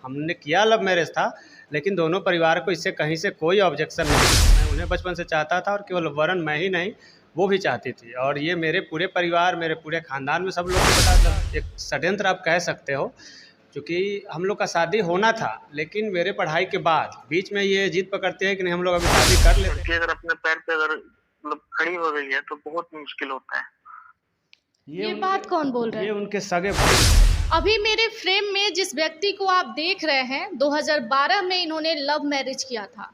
हमने किया love marriage था, लेकिन दोनों परिवार को इससे कहीं से कोई ऑब्जेक्शन नहीं था। मैं उन्हें बचपन से चाहता था और केवल वरन मैं ही नहीं, वो भी चाहती थी। और ये मेरे पूरे परिवार, मेरे पूरे खानदान में सब लोग को पता था। एक षड्यंत्र आप कह सकते हो, क्योंकि हम लोग का शादी होना था, लेकिन मेरे पढ़ाई के बाद बीच में ये जिद पकड़ते हैं कि नहीं हम लोग अभी शादी कर लेते लड़की अगर अपने पैर पे अगर मतलब खड़ी हो गई है तो बहुत मुश्किल होता है। ये बात कौन बोल रहा ये है? उनके सगे भाई। अभी मेरे फ्रेम में जिस व्यक्ति को आप देख रहे हैं, 2012 में इन्होंने लव मैरिज किया था।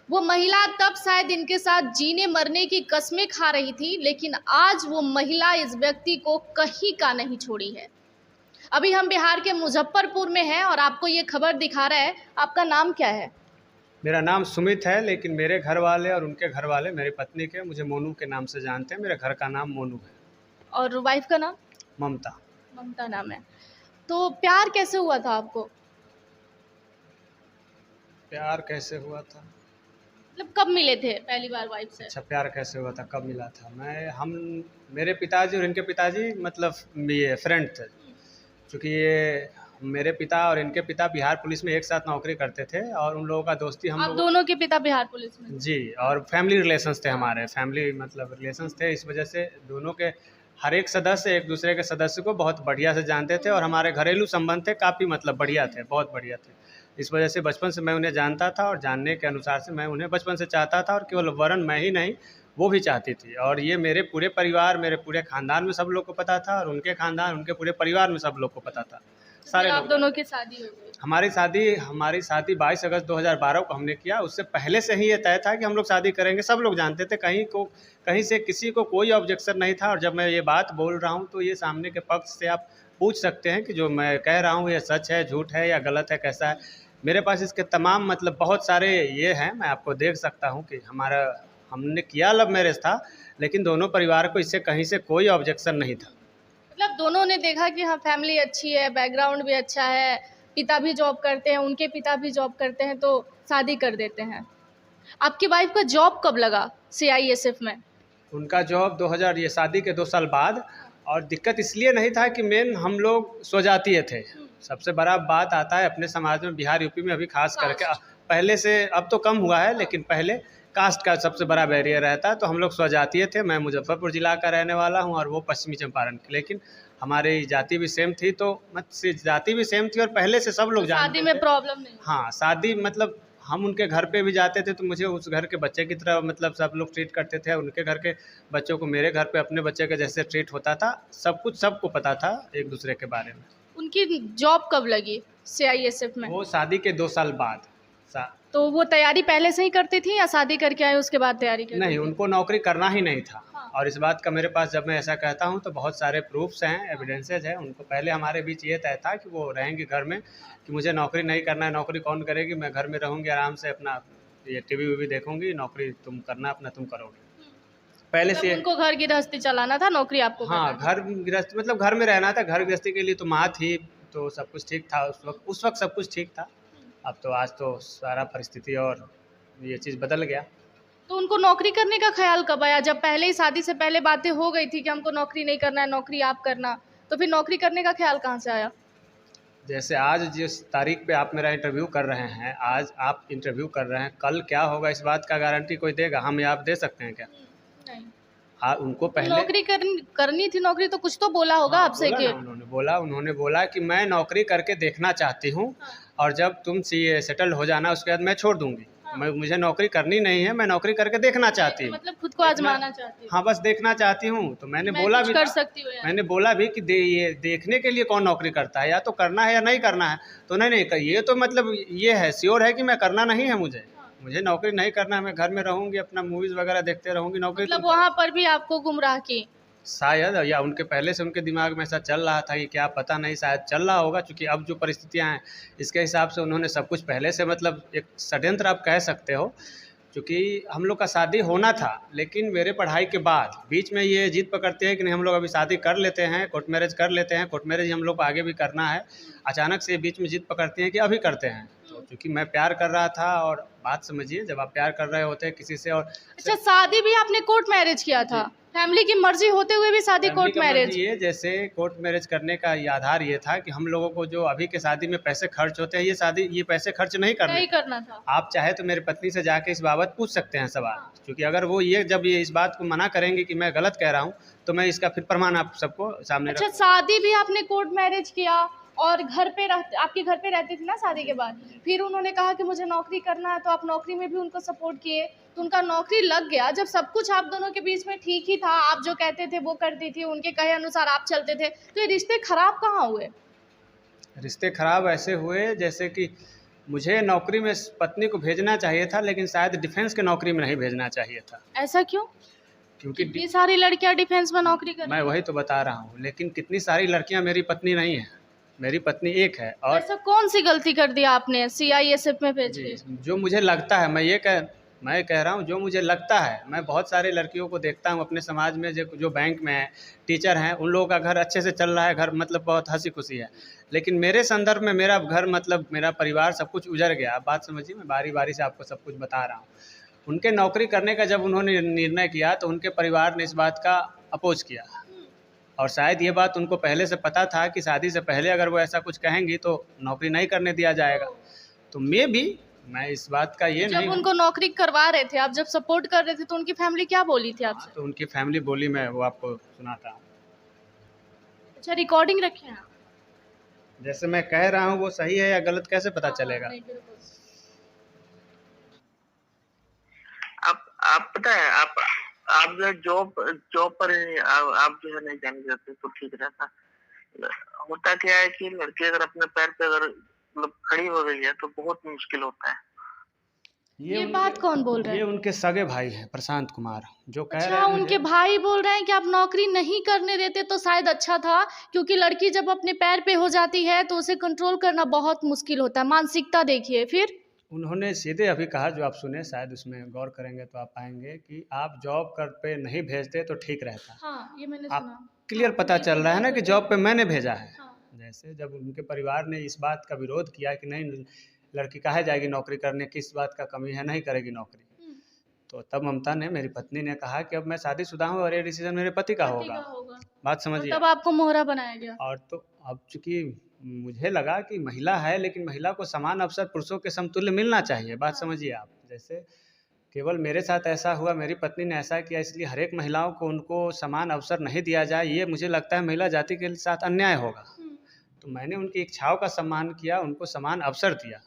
वो महिला तब शायद इनके साथ जीने मरने की कस्में खा रही थी, लेकिन आज वो महिला इस व्यक्ति को कहीं का नहीं छोड़ी है। अभी हम बिहार के मुजफ्फरपुर में हैं और आपको ये खबर दिखा रहा है। आपका नाम क्या है? मेरा नाम सुमित है, लेकिन मेरे घर वाले और उनके घर वाले मेरी पत्नी के मुझे मोनू के नाम से जानते हैं। मेरे घर का नाम मोनू है। और वाइफ का नाम? ममता। ममता नाम है। तो प्यार कैसे हुआ था आपको? प्यार कैसे हुआ था? मतलब कब मिले थे पहली बार वाइफ से? अच्छा, प्यार कैसे हुआ था, कब मिला था? मेरे पिताजी और इनके पिताजी मतलब ये फ्रेंड थे। क्योंकि ये मेरे पिता और इनके पिता बिहार पुलिस में एक साथ नौकरी करते थे और उन लोगों का दोस्ती आप दोनों के पिता बिहार पुलिस में? जी, और फैमिली रिलेशंस थे हमारे, फैमिली मतलब रिलेशंस थे। इस वजह से दोनों के हर एक सदस्य एक दूसरे के सदस्य को बहुत बढ़िया से जानते थे और हमारे घरेलू संबंध थे काफ़ी मतलब बढ़िया थे, बहुत बढ़िया थे। इस वजह से बचपन से मैं उन्हें जानता था और जानने के अनुसार से मैं उन्हें बचपन से चाहता था और केवल वरन मैं ही नहीं, वो भी चाहती थी। और ये मेरे पूरे परिवार, मेरे पूरे खानदान में सब लोग को पता था और उनके खानदान, उनके पूरे परिवार में सब लोग को पता था। सारे आप लोग। दोनों की शादी हो गई? हमारी शादी 22 अगस्त 2012 को हमने किया। उससे पहले से ही ये तय था कि हम लोग शादी करेंगे। सब लोग जानते थे, कहीं से किसी को कोई ऑब्जेक्शन नहीं था। और जब मैं ये बात बोल रहा हूँ तो ये सामने के पक्ष से आप पूछ सकते हैं कि जो मैं कह रहा हूँ ये सच है, झूठ है या गलत है, कैसा है। मेरे पास इसके तमाम मतलब बहुत सारे ये हैं, मैं आपको देख सकता हूँ कि हमने किया लव मैरिज था, लेकिन दोनों परिवार को इससे कहीं से कोई ऑब्जेक्शन नहीं था। मतलब दोनों ने देखा कि हाँ फैमिली अच्छी है, बैकग्राउंड भी अच्छा है, पिता भी जॉब करते हैं, उनके पिता भी जॉब करते हैं, तो शादी कर देते हैं। आपकी वाइफ का जॉब कब लगा CISF में? उनका जॉब 2000 ये शादी के 2 साल बाद। और दिक्कत इसलिए नहीं था कि मेन हम लोग स्वजातीय थे। सबसे बड़ा बात आता है अपने समाज में, बिहार यूपी में अभी खास करके, पहले से अब तो कम हुआ है, लेकिन पहले कास्ट का सबसे बड़ा बैरियर रहता है। तो हम लोग स्वजातीय थे। मैं मुजफ्फरपुर जिला का रहने वाला हूँ और वो पश्चिमी चंपारण की, लेकिन हमारी जाति भी सेम थी। तो मतलब जाति भी सेम थी और पहले से सब लोग जानते थे। शादी में प्रॉब्लम नहीं? हाँ, शादी मतलब हम उनके घर पे भी जाते थे तो मुझे उस घर के बच्चे की तरह मतलब सब लोग ट्रीट करते थे। उनके घर के बच्चों को मेरे घर पे अपने बच्चे के जैसे ट्रीट होता था। सब कुछ सबको पता था एक दूसरे के बारे में। उनकी जॉब कब लगी CISF में? वो शादी के 2 साल बाद। तो वो तैयारी पहले से ही करती थी या शादी करके आए उसके बाद तैयारी करती नहीं, थी? उनको नौकरी करना ही नहीं था। हाँ। और इस बात का मेरे पास जब मैं ऐसा कहता हूँ तो बहुत सारे प्रूफ्स हैं, एविडेंसेज हैं। उनको पहले हमारे बीच ये तय था कि वो रहेंगी घर में, कि मुझे नौकरी नहीं करना है। नौकरी कौन करेगी, मैं घर में रहूँगी आराम से, अपना ये टीवी वीवी देखूँगी, नौकरी तुम करना अपना, तुम करोगे। पहले से उनको घर गृहस्थी चलाना था, नौकरी आपको हाँ, घर गृहस्थी मतलब घर में रहना था। घर गृहस्थी के लिए तो माँ थी, तो सब कुछ ठीक था उस वक्त सब कुछ ठीक था। अब तो आज तो सारा परिस्थिति और ये चीज़ बदल गया। तो उनको नौकरी करने का ख्याल कब आया? जब पहले ही शादी से पहले बातें हो गई थी कि हमको नौकरी नहीं करना है, नौकरी आप करना, तो फिर नौकरी करने का ख्याल कहाँ से आया? जैसे आज जिस तारीख पे आप मेरा इंटरव्यू कर रहे हैं, आज आप इंटरव्यू कर रहे हैं, कल क्या होगा इस बात का गारंटी कोई देगा? हम या आप दे सकते हैं क्या? नहीं। उनको पहले नौकरी करनी थी, नौकरी तो कुछ तो बोला होगा आपसे कि उन्होंने बोला कि मैं नौकरी करके देखना चाहती हूँ और जब तुम सेटल हो जाना उसके बाद मैं छोड़ दूंगी। मुझे नौकरी करनी नहीं है, मैं नौकरी करके देखना चाहती हूँ। मतलब खुद को आजमाना चाहती हूँ। हाँ, बस देखना चाहती हूँ। तो मैंने बोला भी कर सकती हूँ मैंने बोला भी कि ये देखने के लिए कौन नौकरी करता है, या तो करना है या नहीं करना है। तो नहीं, ये तो मतलब ये है श्योर है कि मैं करना नहीं है, मुझे नौकरी नहीं करना है। मैं घर में रहूँगी, अपना मूवीज़ वगैरह देखते रहूँगी। नौकरी मतलब वहाँ पर भी आपको गुमराह की? शायद, या उनके पहले से उनके दिमाग में ऐसा चल रहा था कि क्या पता नहीं, शायद चल रहा होगा। क्योंकि अब जो परिस्थितियां हैं इसके हिसाब से उन्होंने सब कुछ पहले से मतलब एक षड्यंत्र आप कह सकते हो। क्योंकि हम लोग का शादी होना था, लेकिन मेरे पढ़ाई के बाद बीच में ये जिद पकड़ते हैं कि नहीं हम लोग अभी शादी कर लेते हैं, कोर्ट मैरिज कर लेते हैं, कोर्ट मैरिज हम लोग को आगे भी करना है। अचानक से बीच में जिद पकड़ते हैं कि अभी करते हैं। तो क्योंकि मैं प्यार कर रहा था, और बात समझिए, जब आप प्यार कर रहे होते हैं किसी से और अच्छा, शादी भी आपने कोर्ट मैरिज किया था? फैमिली की मर्जी होते हुए भी शादी फैमिली कोर्ट का मैरिज। मर्जी ये, जैसे कोर्ट मैरिज करने का ये आधार ये था कि हम लोगों को जो अभी के शादी में पैसे खर्च होते हैं, ये पैसे खर्च नहीं करने नहीं थे। करना था। आप चाहे तो मेरी पत्नी से जाके इस बाबत पूछ सकते हैं सवाल, हाँ। क्योंकि अगर वो जब ये इस बात को मना करेंगे कि मैं गलत कह रहा हूँ, तो मैं इसका फिर प्रमाण आप सबको सामने अच्छा, रखूँगा। शादी भी आपने कोर्ट मैरिज किया और घर पे आपके घर पे रहती थी ना शादी के बाद, फिर उन्होंने कहा कि मुझे नौकरी करना है, तो आप नौकरी में भी उनको सपोर्ट किए, तो उनका नौकरी लग गया। जब सब कुछ आप दोनों के बीच में ठीक ही था, आप जो कहते थे वो करती थी, उनके कहे अनुसार आप चलते थे, तो ये रिश्ते खराब कहाँ हुए? रिश्ते खराब ऐसे हुए जैसे कि मुझे नौकरी में पत्नी को भेजना चाहिए था, लेकिन शायद डिफेंस के नौकरी में नहीं भेजना चाहिए था, ऐसा क्यों? क्योंकि कितनी सारी लड़कियां डिफेंस में नौकरी कर मैं वही तो बता रहा हूँ, लेकिन कितनी सारी लड़कियां मेरी पत्नी नहीं है, मेरी पत्नी एक है। और ऐसा कौन सी गलती कर दी आपने सीआईएसएफ में भेज जी, के? जो मुझे लगता है, मैं कह रहा हूँ, जो मुझे लगता है, मैं बहुत सारे लड़कियों को देखता हूँ अपने समाज में, जो बैंक में है, टीचर हैं, उन लोगों का घर अच्छे से चल रहा है, घर मतलब बहुत हंसी खुशी है, लेकिन मेरे संदर्भ में मेरा घर मतलब मेरा परिवार सब कुछ उजड़ गया। आप बात समझिए, मैं बारी बारी से आपको सब कुछ बता रहा हूँ। उनके नौकरी करने का जब उन्होंने निर्णय किया, तो उनके परिवार ने इस बात का अपोज किया, और शायद ये बात उनको पहले से पता था कि शादी से पहले अगर वो ऐसा कुछ कहेंगी तो नौकरी नहीं करने दिया जाएगा। तो मैं इस बात का ये जब नहीं हूँ। उनको नौकरी करवा रहे थे, आप जब सपोर्ट कर रहे थे, तो उनकी फैमिली क्या बोली थी आपसे? तो उनकी फैमिली बोली, मैं वो आपको सुनाता हूँ। अच्छा, रिकॉर्डिंग रखे हैं आप? जैसे मैं कह रहा हूँ वो सही है या गलत कैसे पता हाँ, चलेगा? नहीं, बिल्कुल। आप पता है, आप जो है जॉब पर आप जो है नहीं जाने देते तो ठीक रहता। होता क्या है कि लड़की अगर अपने पैर पे अगर मतलब खड़ी हो गई है तो बहुत मुश्किल होता है। ये बात कौन बोल रहा ये है? उनके सगे भाई हैं, प्रशांत कुमार, जो कह रहे अच्छा, हैं उनके मुझे। भाई बोल रहे हैं कि आप नौकरी नहीं करने देते तो शायद अच्छा था, क्योंकि लड़की जब अपने पैर पे हो जाती है तो उसे कंट्रोल करना बहुत मुश्किल होता है। मानसिकता देखिए। फिर उन्होंने सीधे अभी कहा, जो आप सुने, शायद उसमें गौर करेंगे तो आप पाएंगे कि आप जॉब कर पे नहीं भेजते तो ठीक रहता। हाँ, ये मैंने आप सुना। क्लियर हाँ, पता चल रहा है ना कि जॉब पे मैंने भेजा है। हाँ। जैसे जब उनके परिवार ने इस बात का विरोध किया कि नहीं, लड़की काहे जाएगी नौकरी करने, किस बात का कमी है, नहीं करेगी नौकरी, हम्म, तो तब ममता ने, मेरी पत्नी ने कहा कि अब मैं शादीशुदा हूँ और ये डिसीजन मेरे पति का पति होगा। का होगा। बात और समझिए। तब आपको मोहरा बनाया गया। और तो अब चूंकि मुझे लगा कि महिला है, लेकिन महिला को समान अवसर पुरुषों के समतुल्य मिलना चाहिए। बात हाँ। समझिए आप। जैसे केवल मेरे साथ ऐसा हुआ, मेरी पत्नी ने ऐसा किया, इसलिए हर एक महिलाओं को उनको समान अवसर नहीं दिया जाए, ये मुझे लगता है महिला जाति के साथ अन्याय होगा। हम्म, तो मैंने उनकी इच्छाओं का सम्मान किया, उनको समान अवसर दिया।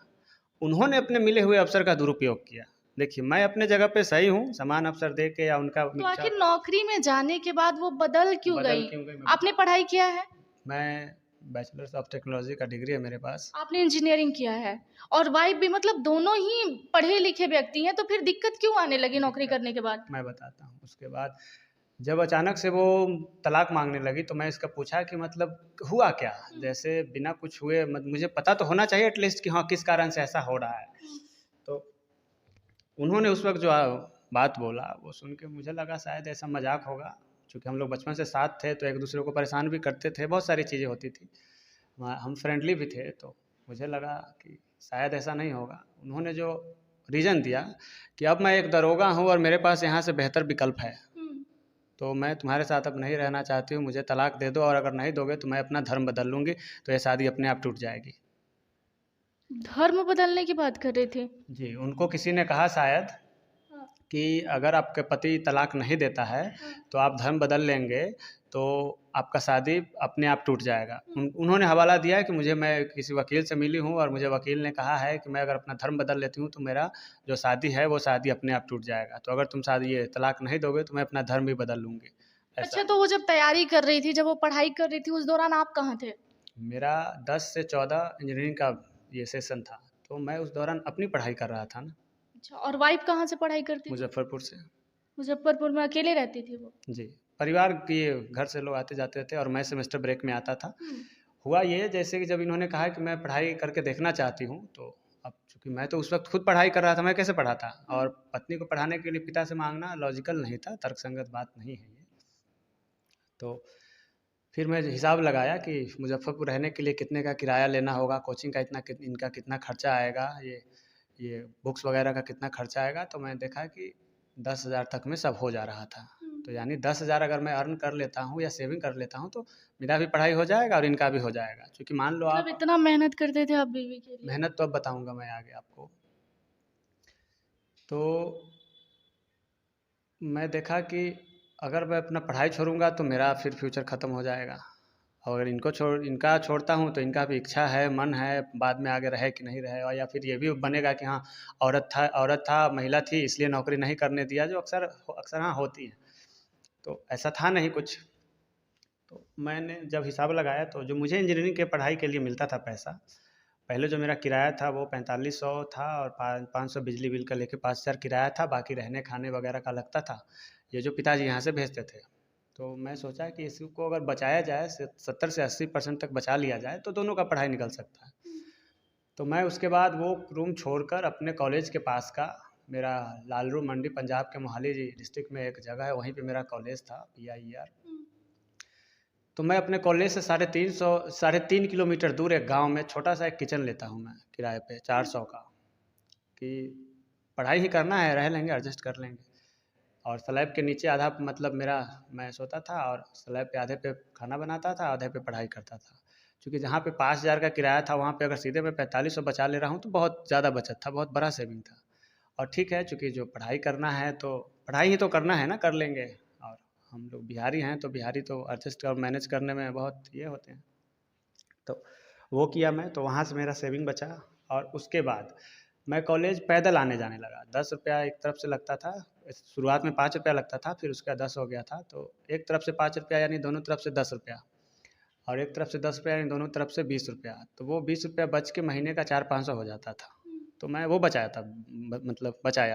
उन्होंने अपने मिले हुए अवसर का दुरुपयोग किया। देखिए, मैं अपने जगह पे सही हूँ, समान अवसर दे के या उनका तो इच्छा आखिर नौकरी में जाने के बाद वो बदल क्यों बदल गई? क्यों गई, आपने पढ़ाई किया है? मैं बैचलर्स ऑफ टेक्नोलॉजी का डिग्री है मेरे पास। आपने इंजीनियरिंग किया है और वाइफ भी, मतलब दोनों ही पढ़े लिखे व्यक्ति हैं, तो फिर दिक्कत क्यों आने लगी नौकरी करने के बाद? मैं बताता हूँ। उसके बाद जब अचानक से वो तलाक मांगने लगी, तो मैं इसका पूछा कि मतलब हुआ क्या। जैसे बिना कुछ हुए मुझे पता तो होना चाहिए एटलीस्ट कि हाँ, किस कारण से ऐसा हो रहा है। तो उन्होंने उस वक्त जो बात बोला, वो सुन के मुझे लगा शायद ऐसा मजाक होगा, क्योंकि हम लोग बचपन से साथ थे, तो एक दूसरे को परेशान भी करते थे, बहुत सारी चीज़ें होती थी, हम फ्रेंडली भी थे। तो मुझे लगा कि शायद ऐसा नहीं होगा। उन्होंने जो रीज़न दिया कि अब मैं एक दरोगा हूँ और मेरे पास यहाँ से बेहतर विकल्प है, तो मैं तुम्हारे साथ अब नहीं रहना चाहती हूँ, मुझे तलाक दे दो, और अगर नहीं दोगे तो मैं अपना धर्म बदल लूँगी, तो ये शादी अपने आप टूट जाएगी। धर्म बदलने की बात कर रहे थे? जी, उनको किसी ने कहा शायद हाँ। कि अगर आपके पति तलाक नहीं देता है तो आप धर्म बदल लेंगे तो आपका शादी अपने आप टूट जाएगा। उन्होंने हवाला दिया है कि मैं किसी वकील से मिली हूँ और मुझे वकील ने कहा है कि मैं अगर अपना धर्म बदल लेती हूँ तो मेरा जो शादी है वो शादी अपने आप टूट जाएगा, तो अगर तुम शादी ये तलाक नहीं दोगे तो मैं अपना धर्म भी बदल लूँगी। अच्छा, तो वो जब तैयारी कर रही थी, जब वो पढ़ाई कर रही थी, उस दौरान आप कहाँ थे? मेरा 10 से 14 इंजीनियरिंग का ये सेशन था, तो मैं उस दौरान अपनी पढ़ाई कर रहा था ना। अच्छा, और वाइफ कहाँ से पढ़ाई करती थी? मुजफ्फरपुर से। मुजफ्फरपुर में अकेले रहती थी वो? जी, परिवार के घर से लोग आते जाते थे और मैं सेमेस्टर ब्रेक में आता था। हुआ ये, जैसे कि जब इन्होंने कहा कि मैं पढ़ाई करके देखना चाहती हूँ, तो अब चूँकि मैं तो उस वक्त खुद पढ़ाई कर रहा था, मैं कैसे पढ़ाता, और पत्नी को पढ़ाने के लिए पिता से मांगना लॉजिकल नहीं था, तर्कसंगत बात नहीं है ये। तो फिर मैं हिसाब लगाया कि मुजफ्फरपुर रहने के लिए कितने का किराया लेना होगा, कोचिंग का इनका कितना खर्चा आएगा, ये बुक्स वगैरह का कितना खर्चा आएगा, तो मैं देखा कि 10,000 तक में सब हो जा रहा था। तो यानी 10,000 अगर मैं अर्न कर लेता हूँ या सेविंग कर लेता हूँ तो मेरा भी पढ़ाई हो जाएगा और इनका भी हो जाएगा। क्योंकि मान लो मतलब आप, इतना मेहनत करते थे आप बीवी के लिए? मेहनत तो अब बताऊँगा मैं आगे आपको। तो मैं देखा कि अगर मैं अपना पढ़ाई छोड़ूंगा तो मेरा फिर फ्यूचर ख़त्म हो जाएगा, और अगर इनका छोड़ता हूँ तो इनका भी इच्छा है, मन है बाद में आगे रहे कि नहीं रहे, और या फिर ये भी बनेगा कि हाँ औरत था महिला थी इसलिए नौकरी नहीं करने दिया, जो अक्सर अक्सर हाँ होती है। तो ऐसा था नहीं कुछ। तो मैंने जब हिसाब लगाया तो जो मुझे इंजीनियरिंग के पढ़ाई के लिए मिलता था पैसा, पहले जो मेरा किराया था वो 4500 था, और 500 बिजली बिल का लेके 5000 किराया था, बाकी रहने खाने वगैरह का लगता था, ये जो पिताजी यहाँ से भेजते थे। तो मैं सोचा कि इसको अगर बचाया जाए, 70 से 80% तक बचा लिया जाए तो दोनों का पढ़ाई निकल सकता है। तो मैं उसके बाद वो रूम छोड़कर अपने कॉलेज के पास का, मेरा लालरू मंडी पंजाब के मोहाली डिस्ट्रिक्ट में एक जगह है, वहीं पे मेरा कॉलेज था PIER। तो मैं अपने कॉलेज से 3.5 किलोमीटर दूर एक गांव में छोटा सा एक किचन लेता हूँ मैं किराए पे 400 का, कि पढ़ाई ही करना है, रह लेंगे, एडजस्ट कर लेंगे। और स्लैब के नीचे आधा मतलब मेरा, मैं सोता था और स्लैब पे आधे पे खाना बनाता था, आधे पे पढ़ाई करता था। क्योंकि जहाँ पे 5000 का किराया था वहाँ पे अगर सीधे मैं 4500 बचा ले रहा हूँ तो बहुत ज़्यादा बचत था, बहुत बड़ा सेविंग था। और ठीक है, चूँकि जो पढ़ाई करना है तो पढ़ाई ही तो करना है ना, कर लेंगे। और हम लोग बिहारी हैं तो बिहारी तो एडजस्ट और मैनेज करने में बहुत ये होते हैं। तो वो किया मैं, तो वहाँ से मेरा सेविंग बचा। और उसके बाद मैं कॉलेज पैदल आने जाने लगा। 10 रुपया एक तरफ से लगता था, शुरुआत में 5 रुपया लगता था, फिर उसका 10 हो गया था। तो एक तरफ से 5 रुपया यानी दोनों तरफ से 10 रुपया, और एक तरफ से 10 रुपया यानी दोनों तरफ से 20 रुपया। तो वो 20 रुपया बच के महीने का 400-500 हो जाता था। तो मैं वो बचाया था, मतलब बचाया।